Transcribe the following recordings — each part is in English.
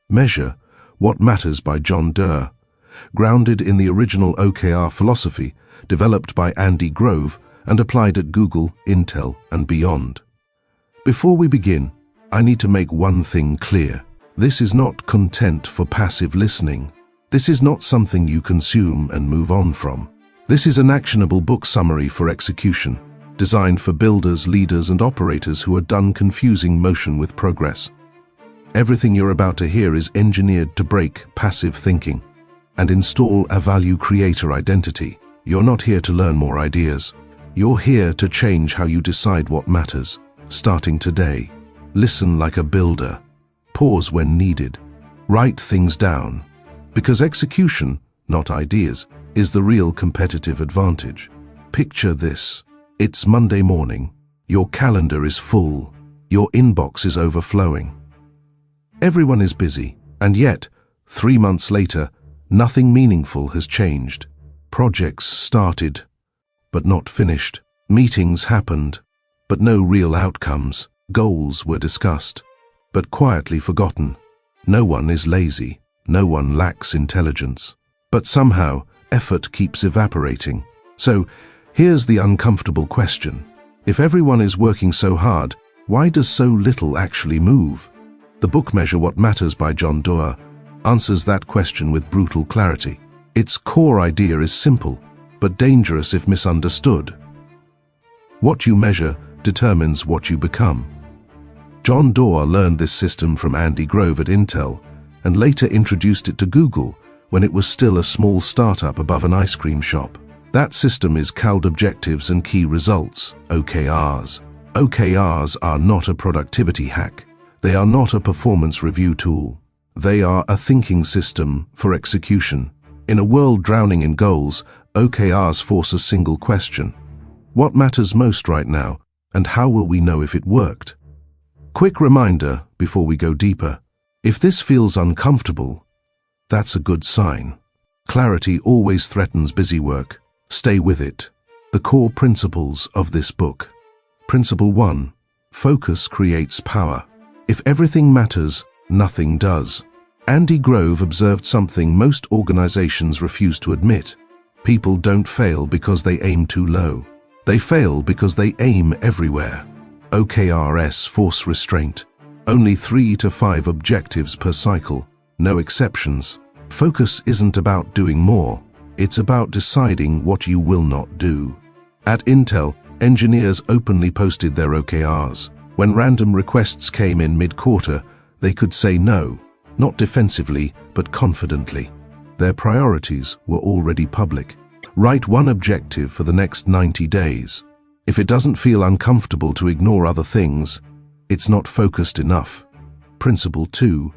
Measure What Matters by Doerr, grounded in the original OKR philosophy developed by Andy Grove and applied at Google, Intel, and beyond. Before we begin, I need to make one thing clear. This is not content for passive listening. This is not something you consume and move on from. This is an actionable book summary for execution, designed for builders, leaders, and operators who are done confusing motion with progress. Everything you're about to hear is engineered to break passive thinking and install a value creator identity. You're not here to learn more ideas. You're here to change how you decide what matters, starting today. Listen like a builder. Pause when needed. Write things down. Because execution, not ideas, is the real competitive advantage. Picture this. It's Monday morning. Your calendar is full. Your inbox is overflowing. Everyone is busy, and yet, 3 months later, nothing meaningful has changed. Projects started, but not finished. Meetings happened, but no real outcomes. Goals were discussed, but quietly forgotten. No one is lazy. No one lacks intelligence. But somehow, effort keeps evaporating. So, here's the uncomfortable question. If everyone is working so hard, why does so little actually move? The book Measure What Matters by Doerr answers that question with brutal clarity. Its core idea is simple, but dangerous if misunderstood. What you measure determines what you become. Doerr learned this system from Andy Grove at Intel and later introduced it to Google when it was still a small startup above an ice cream shop. That system is called Objectives and Key Results, OKRs. OKRs are not a productivity hack. They are not a performance review tool. They are a thinking system for execution. In a world drowning in goals, OKRs force a single question. What matters most right now, and how will we know if it worked? Quick reminder before we go deeper. If this feels uncomfortable, that's a good sign. Clarity always threatens busy work. Stay with it. The core principles of this book. Principle 1. Focus creates power. If everything matters, nothing does. Andy Grove observed something most organizations refuse to admit. People don't fail because they aim too low. They fail because they aim everywhere. OKRs force restraint. Only 3 to 5 objectives per cycle. No exceptions. Focus isn't about doing more. It's about deciding what you will not do. At Intel, engineers openly posted their OKRs. When random requests came in mid-quarter, they could say no, not defensively, but confidently. Their priorities were already public. Write one objective for the next 90 days. If it doesn't feel uncomfortable to ignore other things, it's not focused enough. Principle 2.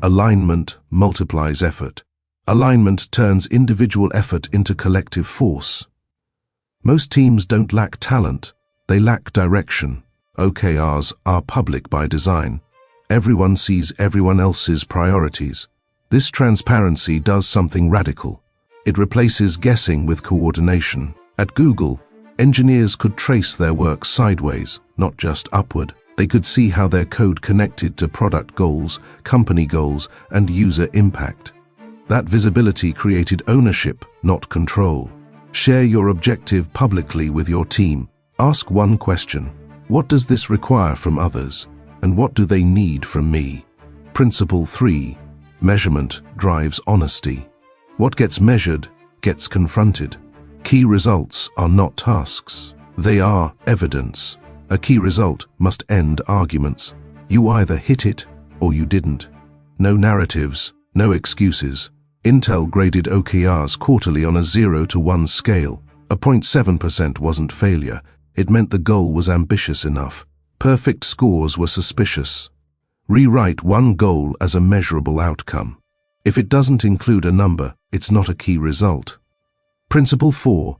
Alignment multiplies effort. Alignment turns individual effort into collective force. Most teams don't lack talent, they lack direction. OKRs are public by design. Everyone sees everyone else's priorities. This transparency does something radical. It replaces guessing with coordination. At Google, engineers could trace their work sideways, not just upward. They could see how their code connected to product goals, company goals, and user impact. That visibility created ownership, not control. Share your objective publicly with your team. Ask one question. What does this require from others, and what do they need from me? Principle 3. Measurement drives honesty. What gets measured gets confronted. Key results are not tasks. They are evidence. A key result must end arguments. You either hit it or you didn't. No narratives, no excuses. Intel graded OKRs quarterly on a 0 to 1 scale. A 0.7% wasn't failure. It meant the goal was ambitious enough. Perfect scores were suspicious. Rewrite one goal as a measurable outcome. If it doesn't include a number, it's not a key result. Principle 4.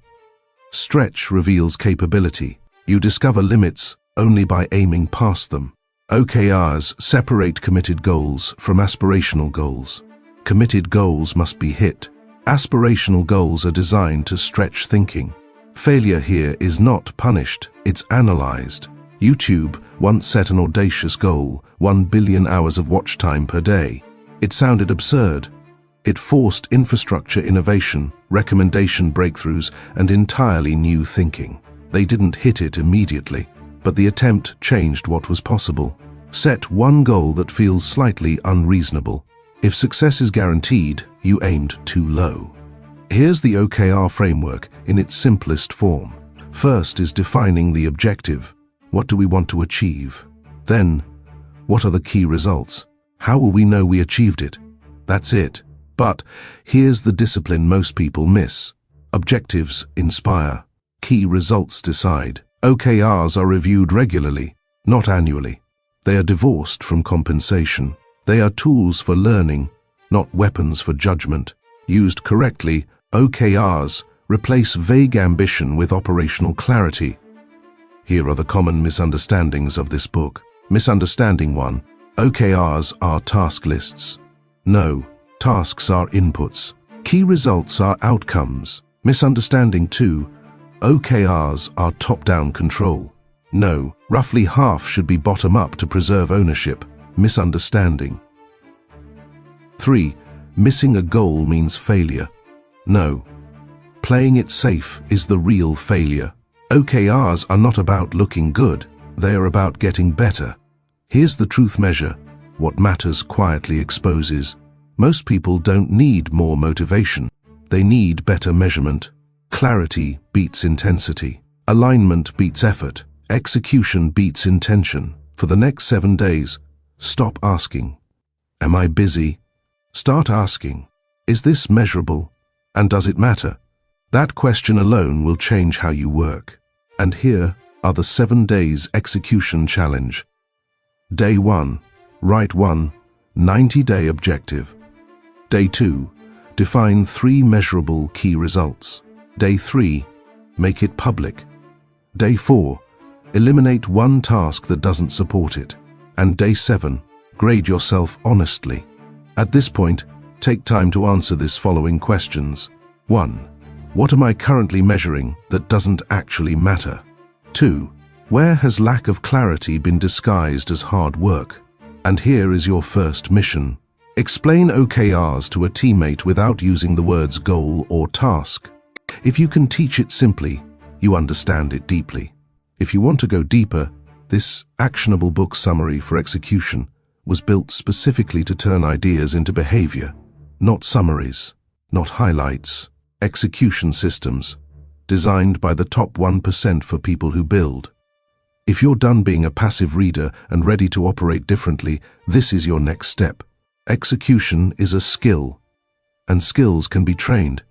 Stretch reveals capability. You discover limits only by aiming past them. OKRs separate committed goals from aspirational goals. Committed goals must be hit. Aspirational goals are designed to stretch thinking. Failure here is not punished, it's analyzed. YouTube once set an audacious goal, 1 billion hours of watch time per day. It sounded absurd. It forced infrastructure innovation, recommendation breakthroughs, and entirely new thinking. They didn't hit it immediately, but the attempt changed what was possible. Set one goal that feels slightly unreasonable. If success is guaranteed, you aimed too low. Here's the OKR framework in its simplest form. First is defining the objective. What do we want to achieve? Then, what are the key results? How will we know we achieved it? That's it. But here's the discipline most people miss. Objectives inspire. Key results decide. OKRs are reviewed regularly, not annually. They are divorced from compensation. They are tools for learning, not weapons for judgment. Used correctly, OKRs replace vague ambition with operational clarity. Here are the common misunderstandings of this book. Misunderstanding 1. OKRs are task lists. No, tasks are inputs. Key results are outcomes. Misunderstanding 2. OKRs are top-down control. No, roughly half should be bottom-up to preserve ownership. Misunderstanding. 3. Missing a goal means failure. No, playing it safe is the real failure. OKRs are not about looking good, they are about getting better. Here's the truth measure. What matters quietly exposes. Most people don't need more motivation. They need better measurement. Clarity beats intensity. Alignment beats effort. Execution beats intention. For the next 7 days, stop asking, "Am I busy?" Start asking, "Is this measurable? And does it matter?" That question alone will change how you work. And here are the 7 days execution challenge. Day 1, write one 90-day objective. Day 2, define 3 measurable key results. Day 3, make it public. Day 4, eliminate one task that doesn't support it. And Day 7, grade yourself honestly. At this point, take time to answer this following questions. 1. What am I currently measuring that doesn't actually matter? 2. Where has lack of clarity been disguised as hard work? And here is your first mission. Explain OKRs to a teammate without using the words goal or task. If you can teach it simply, you understand it deeply. If you want to go deeper, this actionable book summary for execution was built specifically to turn ideas into behavior, not summaries, not highlights, execution systems, designed by the top 1% for people who build. If you're done being a passive reader and ready to operate differently, this is your next step. Execution is a skill, and skills can be trained.